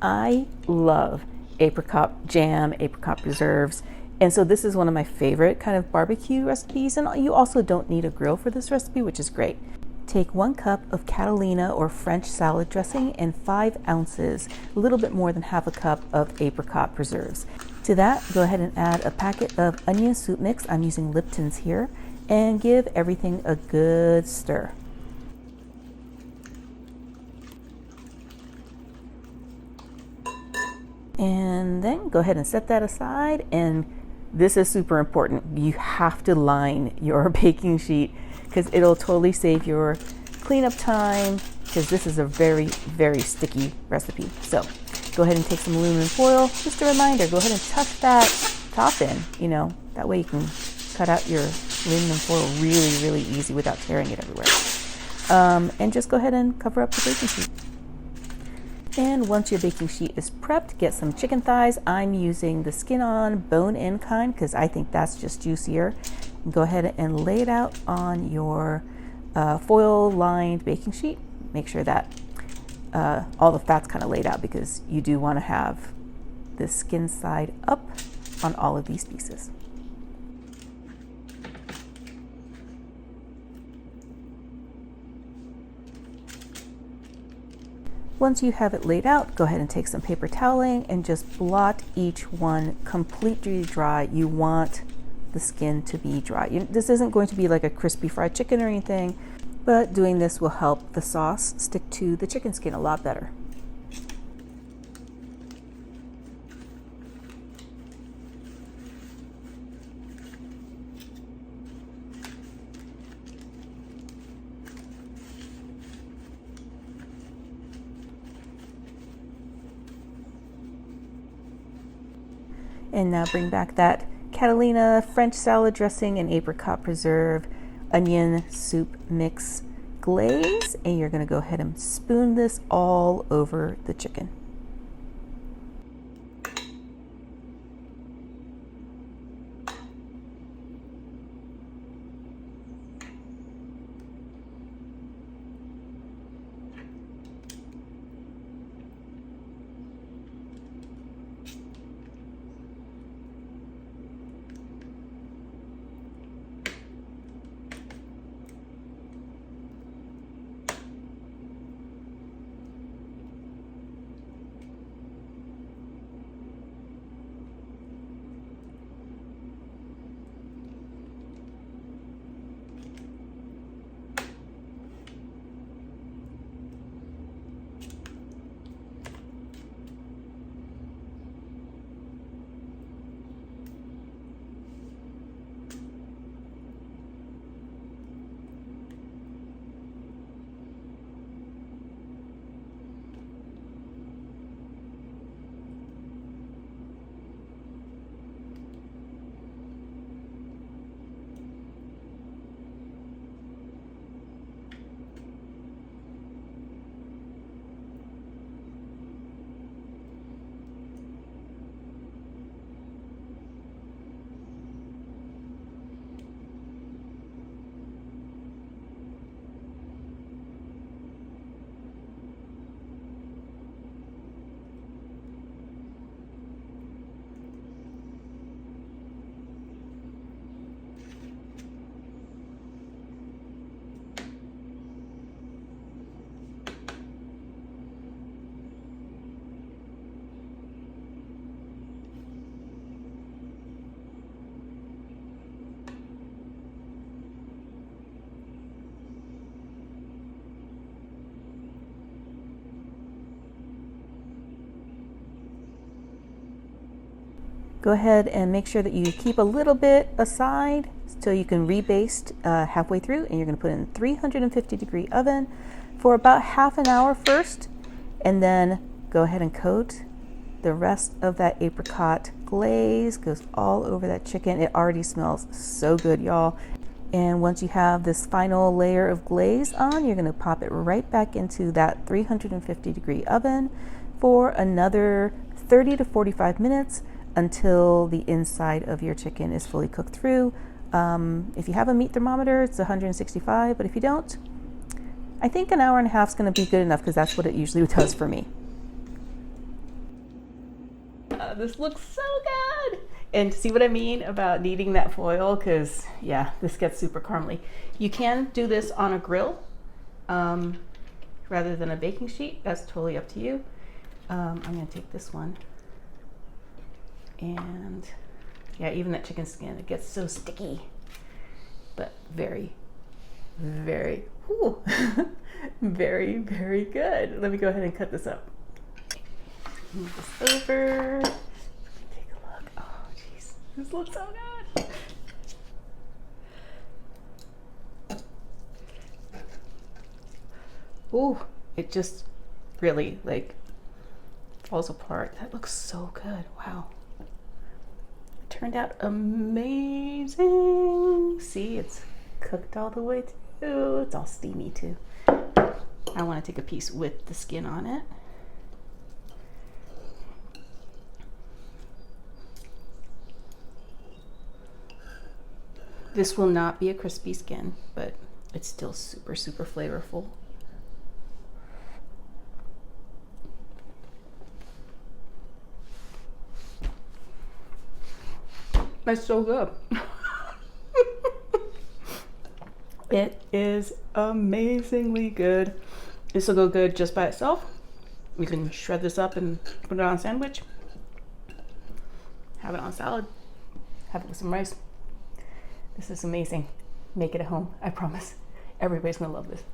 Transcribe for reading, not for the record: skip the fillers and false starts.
I love apricot jam, apricot preserves, and so this is one of my favorite kind of barbecue recipes, and you also don't need a grill for this recipe, which is great. Take 1 cup of Catalina or French salad dressing and 5 ounces, a little bit more than half a cup of apricot preserves. To that, go ahead and add a packet of onion soup mix. I'm using Lipton's here, and give everything a good stir. And then go ahead and set that aside, and this is super important. You have to line your baking sheet because it'll totally save your cleanup time, because this is a very, very sticky recipe. So go ahead and take some aluminum foil. Just a reminder, go ahead and tuck that top in, that way you can cut out your aluminum foil really, really easy without tearing it everywhere. And just go ahead and cover up the baking sheet. And once your baking sheet is prepped, get some chicken thighs. I'm using the skin on, bone in kind because I think that's just juicier. Go ahead and lay it out on your foil lined baking sheet. Make sure that all the fat's kind of laid out, because you do want to have the skin side up on all of these pieces. Once you have it laid out, go ahead and take some paper toweling and just blot each one completely dry. You want the skin to be dry. This isn't going to be like a crispy fried chicken or anything, but doing this will help the sauce stick to the chicken skin a lot better. And now bring back that Catalina French salad dressing and apricot preserve onion soup mix glaze, and you're going to go ahead and spoon this all over the chicken. Go ahead and make sure that you keep a little bit aside so you can rebaste halfway through, and you're going to put in 350-degree oven for about half an hour first, and then go ahead and coat the rest of that apricot glaze. Goes all over that chicken. It already smells so good, y'all. And once you have this final layer of glaze on, you're going to pop it right back into that 350-degree oven for another 30 to 45 minutes until the inside of your chicken is fully cooked through. If you have a meat thermometer, it's 165, but if you don't, I think an hour and a half is going to be good enough, because that's what it usually does for me. god, this looks so good. And see what I mean about needing that foil? Because yeah, this gets super caramely. You can do this on a grill rather than a baking sheet. That's totally up to you. I'm gonna take this one, and yeah, even that chicken skin, it gets so sticky, but very, very, ooh, very, very good. Let me go ahead and cut this up. Move this over. Take a look. Oh, jeez, this looks so good. Ooh, it just really like falls apart. That looks so good. Wow. It turned out amazing. See, it's cooked all the way through. It's all steamy too. I want to take a piece with the skin on it. This will not be a crispy skin, but it's still super, super flavorful. That's so good. It is amazingly good. This will go good just by itself. You can shred this up and put it on a sandwich. Have it on salad. Have it with some rice. This is amazing. Make it at home, I promise. Everybody's gonna love this.